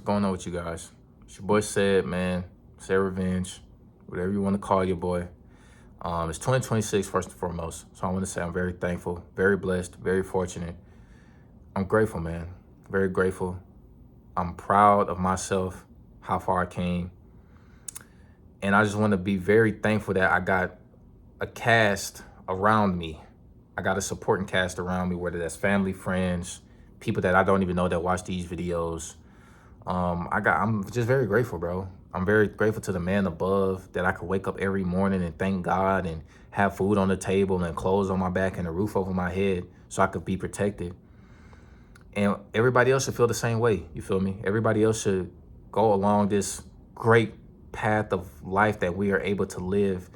going on with you guys? It's your boy Said, man. Said Revenge, whatever you want to call your boy. It's 2026 first and foremost. So I want to say I'm very thankful, very blessed, very fortunate. I'm grateful, man. Very grateful. I'm proud of myself, how far I came. And I just want to be very thankful that I got a cast around me. I got a supporting cast around me, whether that's family, friends, people that I don't even know that watch these videos. I'm just very grateful, bro. I'm very grateful to the man above that I could wake up every morning and thank God and have food on the table and clothes on my back and a roof over my head so I could be protected. And everybody else should feel the same way. You feel me? Everybody else should go along this great path of life that we are able to live,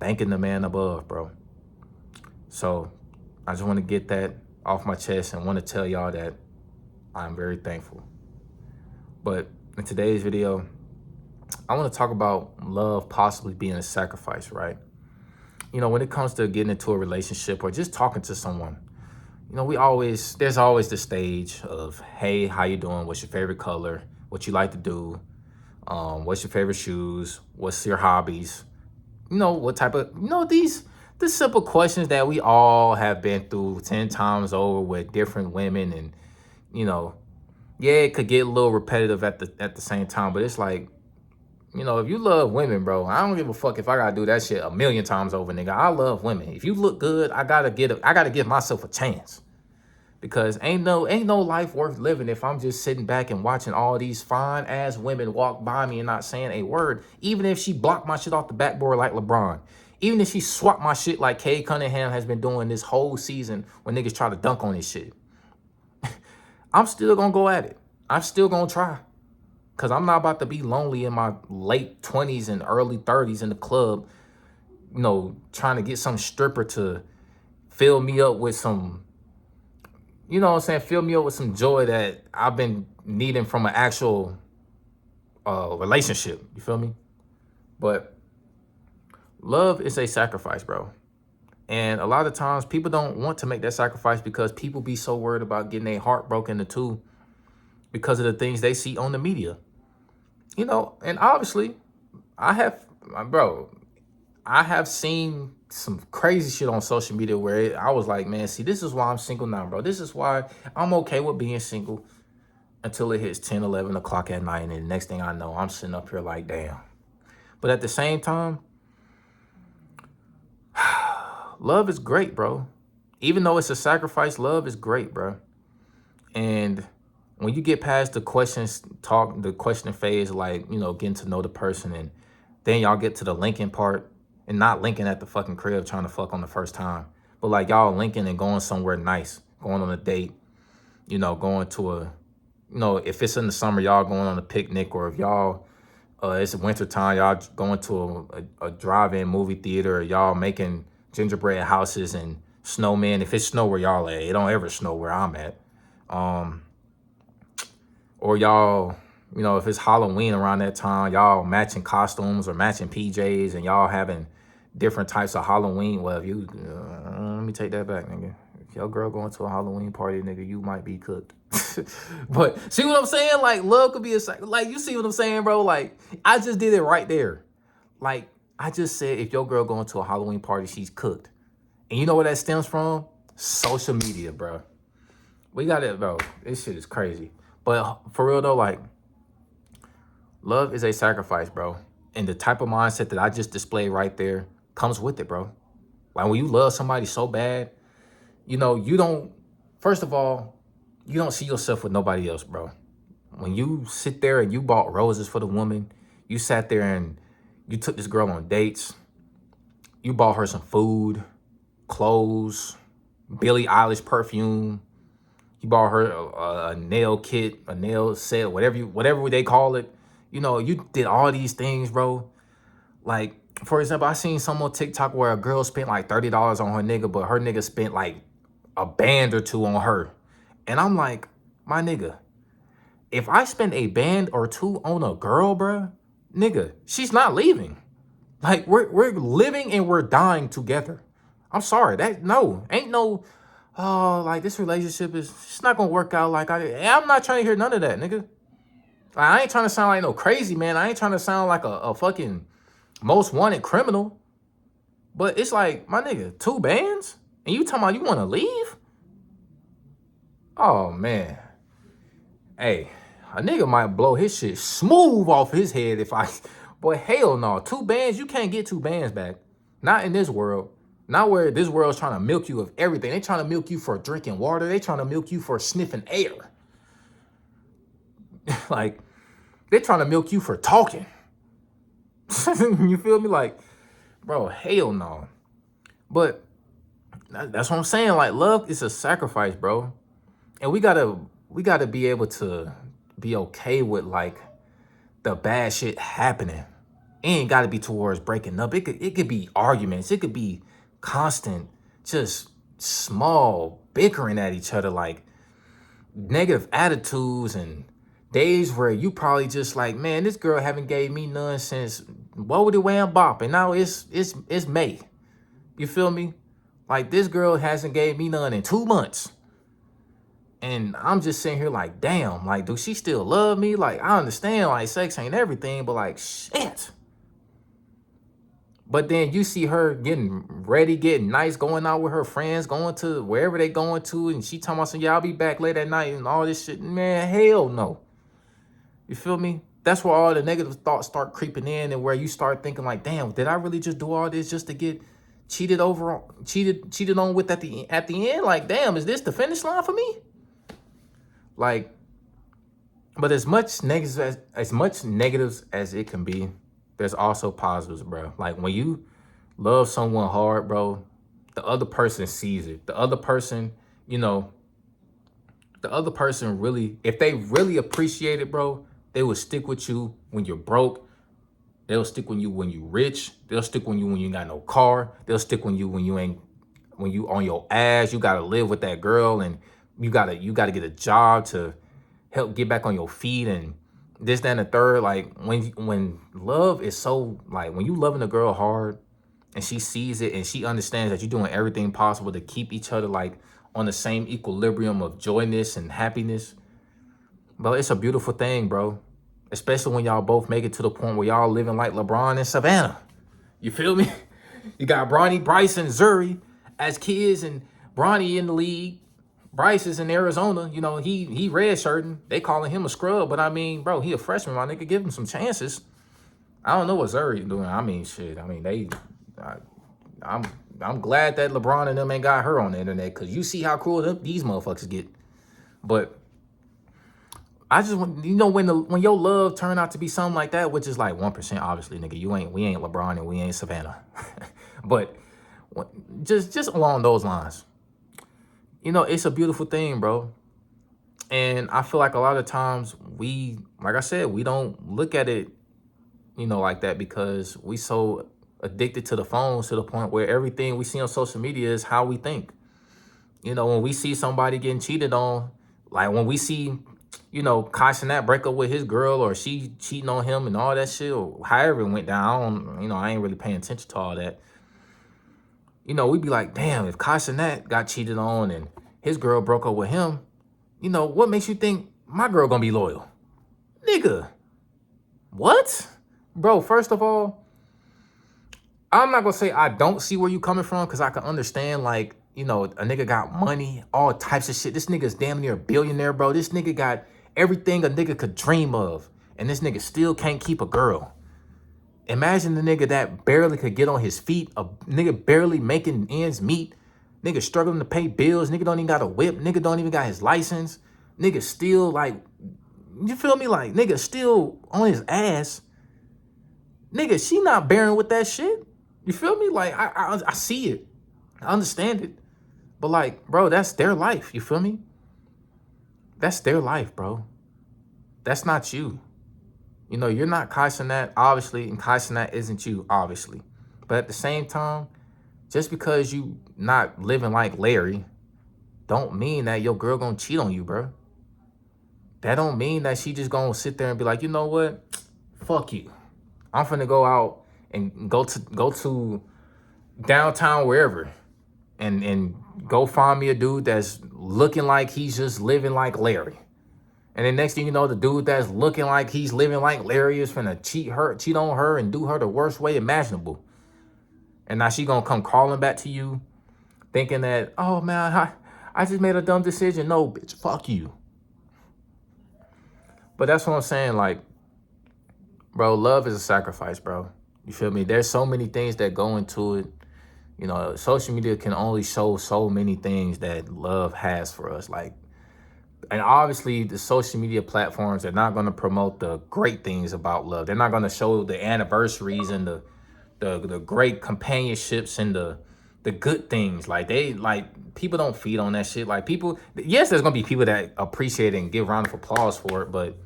thanking the man above, bro. So I just want to get that off my chest and want to tell y'all that I'm very thankful. But in today's video, I want to talk about love possibly being a sacrifice, right? You know, when it comes to getting into a relationship or just talking to someone, you know, there's always the stage of, hey, how you doing? What's your favorite color? What you like to do? What's your favorite shoes? What's your hobbies? You know, what type of, the simple questions that we all have been through 10 times over with different women. And, you know, yeah, it could get a little repetitive at the same time, but it's like, you know, if you love women, bro, I don't give a fuck if I gotta do that shit a million times over, nigga. I love women. If you look good, I gotta give myself a chance. Because ain't no life worth living if I'm just sitting back and watching all these fine ass women walk by me and not saying a word. Even if she blocked my shit off the backboard like LeBron. Even if she swapped my shit like Cade Cunningham has been doing this whole season when niggas try to dunk on his shit. I'm still gonna go at it. I'm still gonna try. Cause I'm not about to be lonely in my late 20s and early 30s in the club, you know, trying to get some stripper to fill me up with some, you know what I'm saying, fill me up with some joy that I've been needing from an actual relationship. You feel me? But love is a sacrifice, bro. And a lot of times people don't want to make that sacrifice because people be so worried about getting their heart broken in two because of the things they see on the media. You know, and obviously I have seen some crazy shit on social media where I was like, man, see, this is why I'm single now, bro. This is why I'm okay with being single until it hits 10, 11 o'clock at night. And the next thing I know, I'm sitting up here like, damn. But at the same time, love is great, bro. Even though it's a sacrifice, love is great, bro. And when you get past the question phase, like, you know, getting to know the person, and then y'all get to the linking part, and not linking at the fucking crib trying to fuck on the first time, but like y'all linking and going somewhere nice, going on a date, you know, going to a, you know, if it's in the summer, y'all going on a picnic, or if y'all, it's winter time, y'all going to a drive-in movie theater, or y'all making gingerbread houses and snowmen. If it's snow where y'all at, it don't ever snow where I'm at. Or y'all, you know, if it's Halloween around that time, y'all matching costumes or matching PJs, and y'all having different types of Halloween. Well, if you, let me take that back, nigga. If your girl going to a Halloween party, nigga, you might be cooked. But see what I'm saying? Like, love could be like, you see what I'm saying, bro? Like, I just did it right there. Like, I just said, if your girl going to a Halloween party, she's cooked. And you know where that stems from? Social media, bro. We got it, bro. This shit is crazy. But for real though, like, love is a sacrifice, bro. And the type of mindset that I just displayed right there comes with it, bro. Like, when you love somebody so bad, you know, first of all, you don't see yourself with nobody else, bro. When you sit there and you bought roses for the woman, you sat there and you took this girl on dates, you bought her some food, clothes, Billie Eilish perfume, you bought her a nail kit, a nail set, whatever they call it. You know, you did all these things, bro. Like, for example, I seen some on TikTok where a girl spent like $30 on her nigga, but her nigga spent like a band or two on her. And I'm like, my nigga, if I spend a band or two on a girl, bro, nigga, she's not leaving. Like, we're living and we're dying together. I'm sorry, ain't no, oh, like, this relationship is, it's not gonna work out like I'm not trying to hear none of that, nigga. I ain't trying to sound like no crazy man. I ain't trying to sound like a fucking most wanted criminal. But it's like, my nigga, 2 bands? And you talking about you want to leave? Oh, man. Hey, a nigga might blow his shit smooth off his head if I... Boy, hell no. 2 bands, you can't get 2 bands back. Not in this world. Not where this world's trying to milk you of everything. They trying to milk you for drinking water. They trying to milk you for sniffing air. Like, they trying to milk you for talking. You feel me? Like, bro, hell no. But that's what I'm saying. Like, love is a sacrifice, bro. And we gotta be able to be okay with like the bad shit happening. It ain't gotta be towards breaking up. It could be arguments. It could be constant, just small bickering at each other, like negative attitudes and days where you probably just like, man, this girl haven't gave me none since woe the way I'm bopping. Now it's May. You feel me? Like, this girl hasn't gave me none in 2 months. And I'm just sitting here like, damn, like, do she still love me? Like, I understand, like, sex ain't everything, but like, shit. But then you see her getting ready, getting nice, going out with her friends, going to wherever they going to, and she talking about some, yeah, I'll be back late at night and all this shit. Man, hell no. You feel me? That's where all the negative thoughts start creeping in, and where you start thinking like, damn, did I really just do all this just to get cheated on with at the end? Like, damn, is this the finish line for me? Like, but as much negatives as it can be, there's also positives, bro. Like, when you love someone hard, bro, the other person sees it. The other person, really, if they really appreciate it, bro, they will stick with you when you're broke. They'll stick with you when you rich. They'll stick with you when you ain't got no car. They'll stick with you when you on your ass. You gotta live with that girl, and you gotta get a job to help get back on your feet, and this, that, and the third. Like, when love is so, like, when you loving a girl hard and she sees it and she understands that you're doing everything possible to keep each other like on the same equilibrium of joyness and happiness, bro, it's a beautiful thing, bro. Especially when y'all both make it to the point where y'all living like LeBron and Savannah. You feel me? You got Bronny, Bryce, and Zuri as kids, and Bronny in the league. Bryce is in Arizona. He redshirting. They calling him a scrub, but I mean, bro, he a freshman. My nigga, give him some chances. I don't know what Zuri doing. I mean, shit. I mean, I'm glad that LeBron and them ain't got her on the internet, because you see how cool these motherfuckers get. But I just want, when your love turn out to be something like that, which is like 1%, obviously, nigga, we ain't LeBron and we ain't Savannah, but just along those lines, it's a beautiful thing, bro. And I feel like a lot of times like I said, we don't look at it, like that, because we so addicted to the phones to the point where everything we see on social media is how we think. When we see somebody getting cheated on, like when we see, Kai Cenat break up with his girl, or she cheating on him and all that shit, or however it went down, I ain't really paying attention to all that. We'd be like, damn, if Kai Cenat got cheated on and his girl broke up with him, what makes you think my girl gonna be loyal? Nigga, what? Bro, first of all, I'm not gonna say I don't see where you coming from, because I can understand, like, a nigga got money, all types of shit. This nigga's damn near a billionaire, bro. This nigga got everything a nigga could dream of, and this nigga still can't keep a girl. Imagine the nigga that barely could get on his feet, a nigga barely making ends meet, nigga struggling to pay bills, nigga don't even got a whip, nigga don't even got his license, nigga still, like, you feel me? Like, nigga still on his ass. Nigga, she not bearing with that shit. You feel me? Like, I see it. I understand it. But, like, bro, that's their life. You feel me? That's their life, bro. That's not you. You're not Kai Cenat, obviously, and Kai Cenat isn't you, obviously. But at the same time, just because you not living like Larry, don't mean that your girl gonna cheat on you, bro. That don't mean that she just gonna sit there and be like, you know what? Fuck you. I'm finna go out and go to downtown, wherever, and go find me a dude that's looking like he's just living like Larry, And then next thing you know, the dude that's looking like he's living like Larry is finna cheat on her and do her the worst way imaginable. And now she gonna come crawling back to you thinking that, oh man, I just made a dumb decision. No, bitch, fuck you. But that's what I'm saying. Like, bro, love is a sacrifice, bro. You feel me? There's so many things that go into it. You know, social media can only show so many things that love has for us. Like, and obviously the social media platforms are not going to promote the great things about love. They're not going to show the anniversaries and the great companionships and the good things. Like people don't feed on that shit. Like people, yes, there's gonna be people that appreciate it and give round of applause for it, but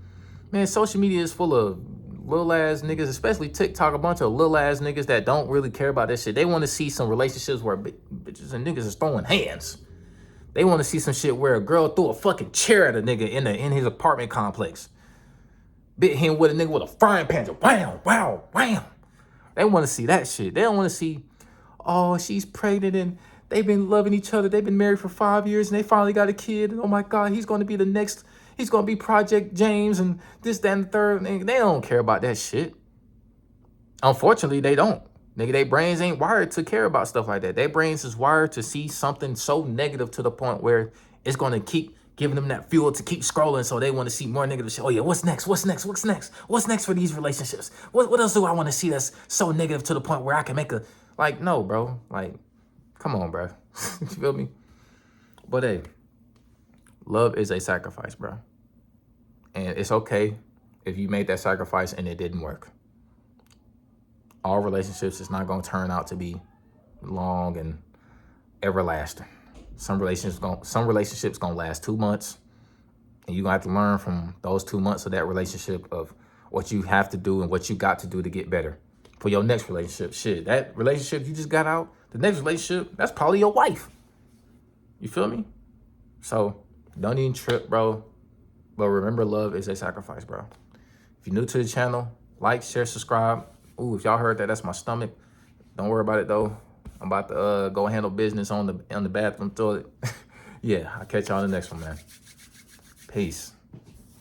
man, social media is full of little ass niggas, especially TikTok, a bunch of little ass niggas that don't really care about that shit. They want to see some relationships where bitches and niggas is throwing hands. They want to see some shit where a girl threw a fucking chair at a nigga in his apartment complex. Bit him with a nigga with a frying pan. Wham, wow, wham. They want to see that shit. They don't want to see, oh, she's pregnant and they've been loving each other. They've been married for 5 years and they finally got a kid. And oh my God, he's going to be the next, he's going to be Project James and this, that, and the third. And they don't care about that shit. Unfortunately, they don't. Nigga, their brains ain't wired to care about stuff like that. Their brains is wired to see something so negative to the point where it's going to keep giving them that fuel to keep scrolling. So they want to see more negative shit. Oh yeah, what's next? What's next? What's next? What's next for these relationships? What else do I want to see that's so negative to the point where I can make a, like, no, bro. Like, come on, bro. You feel me? But hey, love is a sacrifice, bro. And it's okay if you made that sacrifice and it didn't work. All relationships is not going to turn out to be long and everlasting. Some relationships going to last 2 months, and you're going to have to learn from those 2 months of that relationship of what you have to do and what you got to do to get better for your next relationship. Shit, that relationship you just got out, the next relationship, that's probably your wife. You feel me? So don't even trip, bro. But remember, love is a sacrifice, bro. If you're new to the channel, like, share, subscribe. Ooh, if y'all heard that, that's my stomach. Don't worry about it, though. I'm about to go handle business on the bathroom toilet. Yeah, I'll catch y'all on the next one, man. Peace.